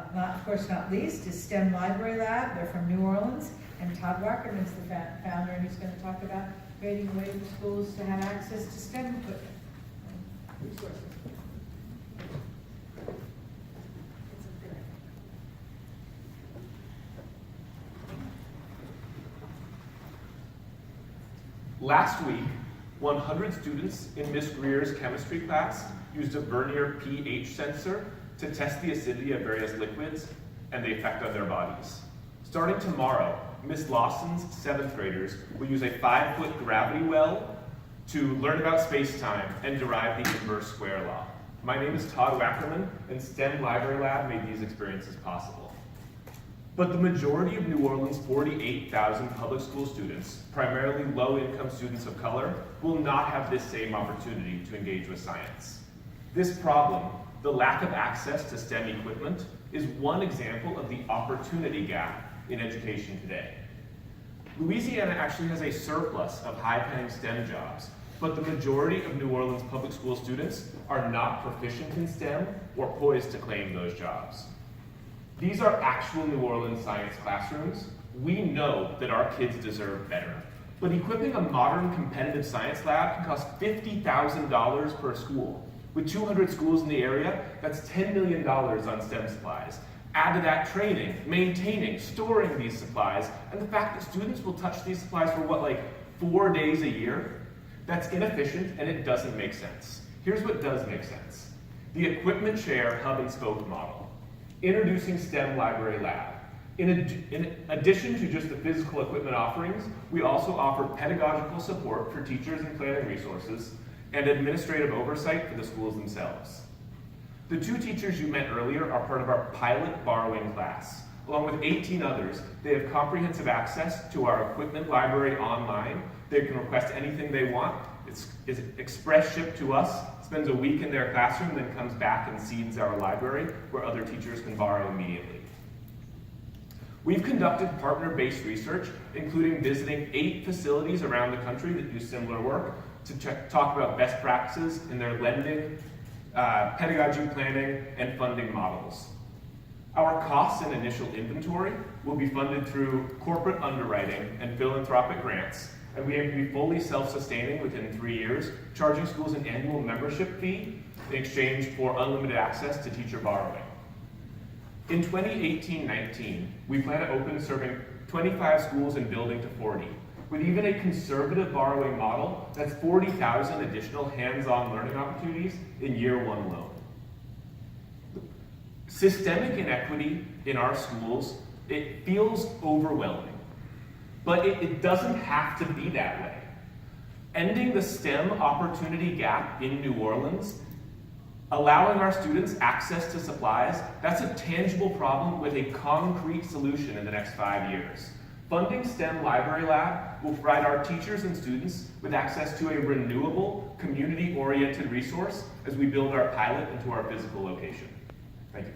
Of course not least, is STEM Library Lab. They're from New Orleans, and Todd Wackerman's the founder, and he's going to talk about creating a way for schools to have access to STEM equipment and resources. Last week, 100 students in Miss Greer's chemistry class used a Vernier pH sensor to test the acidity of various liquids and the effect on their bodies. Starting tomorrow, Miss Lawson's 7th graders will use a 5-foot gravity well to learn about space-time and derive the inverse square law. My name is Todd Wackerman, and STEM Library Lab made these experiences possible. But the majority of New Orleans' 48,000 public school students, primarily low-income students of color, will not have this same opportunity to engage with science. This problem, the lack of access to STEM equipment, is one example of the opportunity gap in education today. Louisiana actually has a surplus of high-paying STEM jobs, but the majority of New Orleans public school students are not proficient in STEM or poised to claim those jobs. These are actual New Orleans science classrooms. We know that our kids deserve better. But equipping a modern competitive science lab can cost $50,000 per school. With 200 schools in the area, that's $10 million on STEM supplies. Add to that training, maintaining, storing these supplies, and the fact that students will touch these supplies for 4 days a year? That's inefficient and it doesn't make sense. Here's what does make sense. The equipment share hub and spoke model. Introducing STEM Library Lab. In addition to just the physical equipment offerings, we also offer pedagogical support for teachers and planning resources and administrative oversight for the schools themselves. The 2 teachers you met earlier are part of our pilot borrowing class. Along with 18 others, they have comprehensive access to our equipment library online. They can request anything they want. It's express shipped to us, spends a week in their classroom, then comes back and seeds our library where other teachers can borrow immediately. We've conducted partner-based research, including visiting 8 facilities around the country that do similar work to talk about best practices in their lending, pedagogy planning, and funding models. Our costs and initial inventory will be funded through corporate underwriting and philanthropic grants, and we aim to be fully self-sustaining within 3 years, charging schools an annual membership fee in exchange for unlimited access to teacher borrowing. In 2018-19, we plan to open serving 25 schools and building to 40. With even a conservative borrowing model, that's 40,000 additional hands-on learning opportunities in year 1 alone. Systemic inequity in our schools, it feels overwhelming. But it doesn't have to be that way. Ending the STEM opportunity gap in New Orleans, allowing our students access to supplies, that's a tangible problem with a concrete solution in the next 5 years. Funding STEM Library Lab will provide our teachers and students with access to a renewable, community-oriented resource as we build our pilot into our physical location. Thank you.